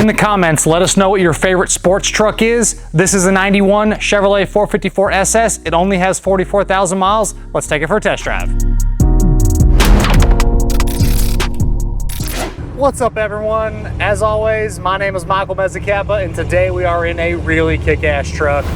In the comments, let us know what your favorite sports truck is. This is a 91 Chevrolet 454 SS. It only has 44,000 miles. Let's take it for a test drive. What's up, everyone? As always, my name is Michael Mezzacappa, and today we are in a really kick-ass truck.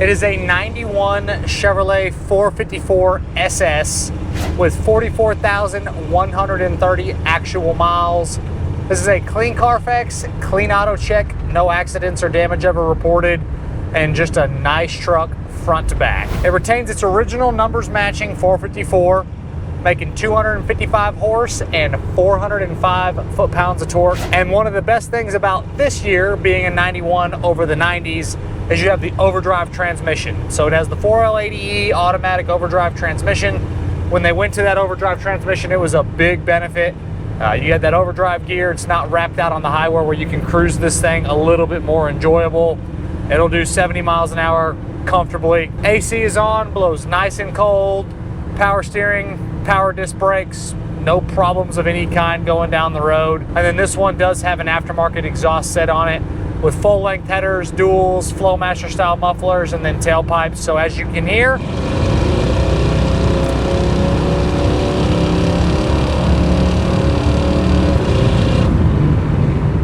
It is a 91 Chevrolet 454 SS with 44,130 actual miles. This is a clean Carfax, clean Autocheck, no accidents or damage ever reported, and just a nice truck front to back. It retains its original numbers matching 454, making 255 horse and 405 foot-pounds of torque. And one of the best things about this year being a 91 over the 90s is you have the overdrive transmission. So it has the 4L80E automatic overdrive transmission. When they went to that overdrive transmission, it was a big benefit. You had that overdrive gear. It's not wrapped out on the highway where you can cruise this thing a little bit more enjoyable. It'll do 70 miles an hour comfortably. AC is on, blows nice and cold. Power steering, power disc brakes, no problems of any kind going down the road. And then this one does have an aftermarket exhaust set on it with full-length headers, duals, Flowmaster style mufflers, and then tailpipes. So as you can hear,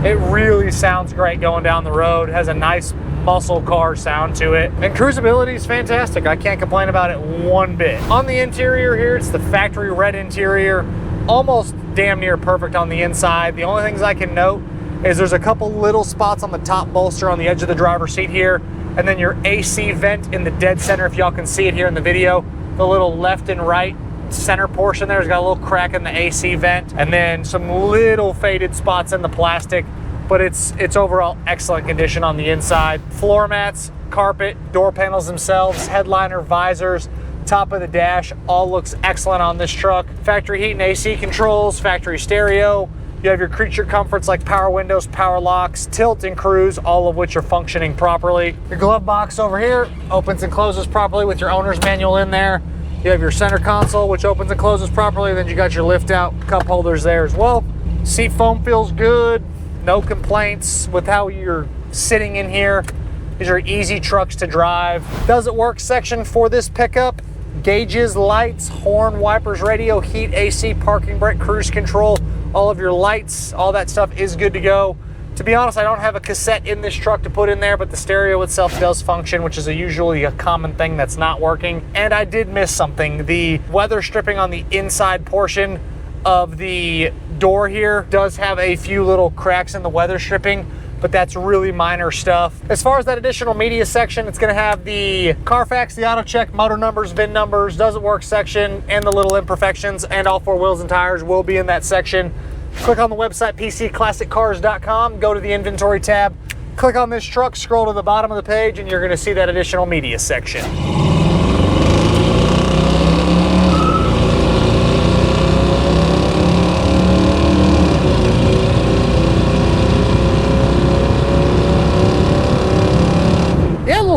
it really sounds great going down the road. It has a nice muscle car sound to it. And cruisability is fantastic. I can't complain about it one bit. On the interior here, it's the factory red interior. Almost damn near perfect on the inside. The only things I can note is there's a couple little spots on the top bolster on the edge of the driver's seat here. And then your AC vent in the dead center, if y'all can see it here in the video. The little left and right center portion there's got a little crack in the AC vent, and then some little faded spots in the plastic, but it's overall excellent condition on the inside. Floor mats, carpet, door panels themselves, headliner, visors, top of the dash, all looks excellent on this truck. Factory heat and AC controls, factory stereo. You have your creature comforts like power windows, power locks, tilt and cruise, all of which are functioning properly. Your glove box over here opens and closes properly with your owner's manual in there. You have your center console, which opens and closes properly. Then you got your lift out cup holders there as well. Seat foam feels good. No complaints with how you're sitting in here. These are easy trucks to drive. Does it work section for this pickup? Gauges, lights, horn, wipers, radio, heat, AC, parking brake, cruise control, all of your lights, all that stuff is good to go. To be honest, I don't have a cassette in this truck to put in there, but the stereo itself does function, which is usually a common thing that's not working. And I did miss something. The weather stripping on the inside portion of the door here does have a few little cracks in the weather stripping, but that's really minor stuff. As far as that additional media section, it's gonna have the Carfax, the Autocheck, motor numbers, VIN numbers, does it work section, and the little imperfections, and all four wheels and tires will be in that section. Click on the website, pcclassiccars.com, go to the inventory tab, click on this truck, scroll to the bottom of the page, and you're gonna see that additional media section.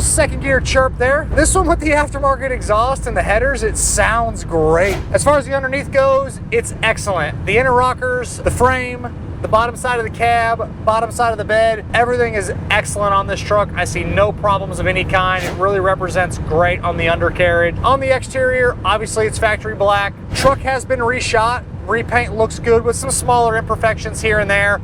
Second gear chirp there. This one with the aftermarket exhaust and the headers, it sounds great. As far as the underneath goes, it's excellent. The inner rockers, the frame, the bottom side of the cab, bottom side of the bed, everything is excellent on this truck. I see no problems of any kind. It really represents great on the undercarriage. On the exterior, obviously it's factory black. Truck has been reshot. Repaint looks good with some smaller imperfections here and there.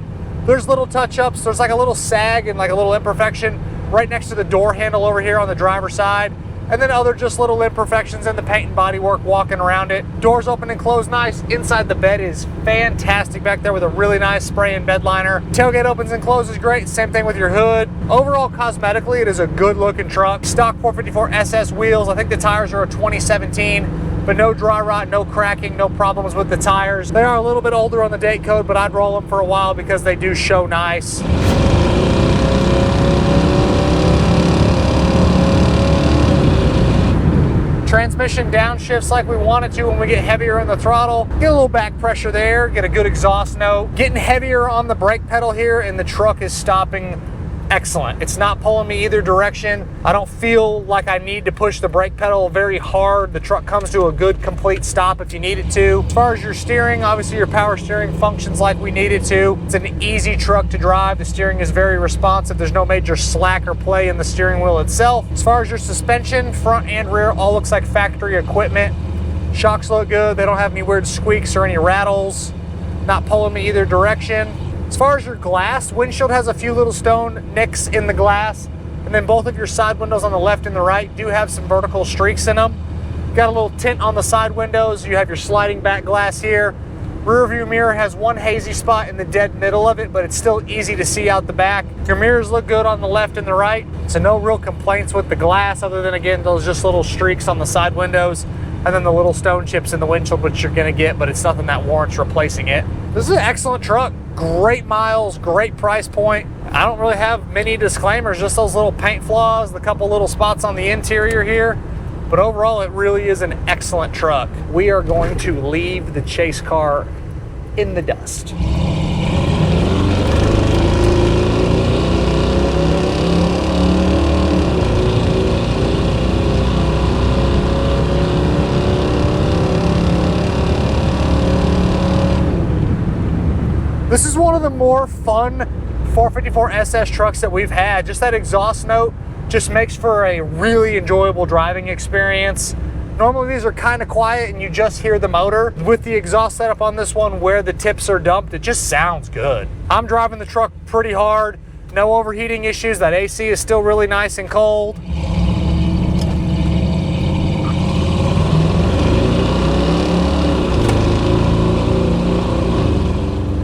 There's little touch-ups. There's like a little sag and like a little imperfection right next to the door handle over here on the driver's side, and then other just little imperfections in the paint and bodywork walking around it. Doors open and close nice. Inside the bed is fantastic back there with a really nice spray and bed liner. Tailgate opens and closes great. Same thing with your hood. Overall, cosmetically, it is a good looking truck. Stock 454 SS wheels. I think the tires are a 2017, but no dry rot, no cracking, no problems with the tires. They are a little bit older on the date code, but I'd roll them for a while because they do show nice. Transmission downshifts like we want it to when we get heavier in the throttle. Get a little back pressure there, get a good exhaust note. Getting heavier on the brake pedal here, and the truck is stopping excellent. It's not pulling me either direction. I don't feel like I need to push the brake pedal very hard. The truck comes to a good complete stop if you need it to. As far as your steering, obviously your power steering functions like we need it to. It's an easy truck to drive. The steering is very responsive. There's no major slack or play in the steering wheel itself. As far as your suspension, front and rear all looks like factory equipment. Shocks look good. They don't have any weird squeaks or any rattles. Not pulling me either direction. As far as your glass, windshield has a few little stone nicks in the glass, and then both of your side windows on the left and the right do have some vertical streaks in them. Got a little tint on the side windows. You have your sliding back glass here. Rear view mirror has one hazy spot in the dead middle of it, but it's still easy to see out the back. Your mirrors look good on the left and the right, so no real complaints with the glass other than, again, those just little streaks on the side windows, and then the little stone chips in the windshield, which you're gonna get, but it's nothing that warrants replacing it. This is an excellent truck. Great miles, great price point. I don't really have many disclaimers, just those little paint flaws, the couple little spots on the interior here. But overall, it really is an excellent truck. We are going to leave the chase car in the dust. This is one of the more fun 454 SS trucks that we've had. Just that exhaust note just makes for a really enjoyable driving experience. Normally these are kind of quiet and you just hear the motor. With the exhaust setup on this one where the tips are dumped, it just sounds good. I'm driving the truck pretty hard. No overheating issues. That AC is still really nice and cold.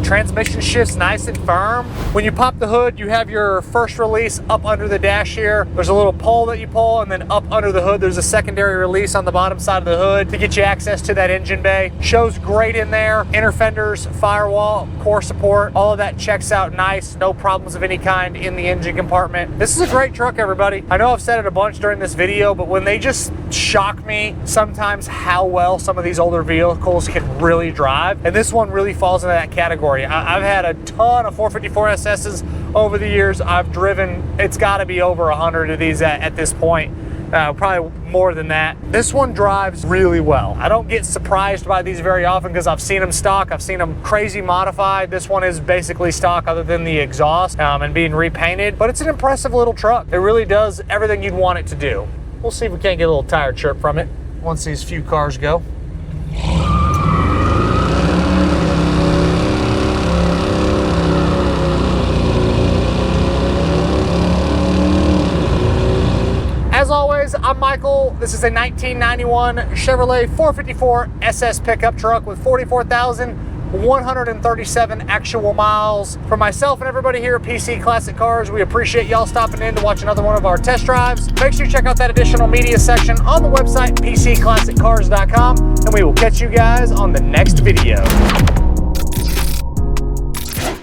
Transmission shifts nice and firm. When you pop the hood, you have your first release up under the dash here. There's a little pull that you pull, and then up under the hood, there's a secondary release on the bottom side of the hood to get you access to that engine bay. Shows great in there. Inner fenders, firewall, core support, all of that checks out nice. No problems of any kind in the engine compartment. This is a great truck, everybody. I know I've said it a bunch during this video, but when they just shock me sometimes how well some of these older vehicles can really drive, and this one really falls into that category. I've had a ton of 454 SS's over the years. I've driven, it's got to be over 100 of these at this point, probably more than that. This one drives really well. I don't get surprised by these very often because I've seen them stock, I've seen them crazy modified. This one is basically stock other than the exhaust and being repainted, but it's an impressive little truck. It really does everything you'd want it to do. We'll see if we can't get a little tire chirp from it once these few cars go. As always, I'm Michael. This is a 1991 Chevrolet 454 SS pickup truck with 44,137 actual miles. For myself and everybody here at PC Classic Cars, we appreciate y'all stopping in to watch another one of our test drives. Make sure you check out that additional media section on the website, pcclassiccars.com, and we will catch you guys on the next video.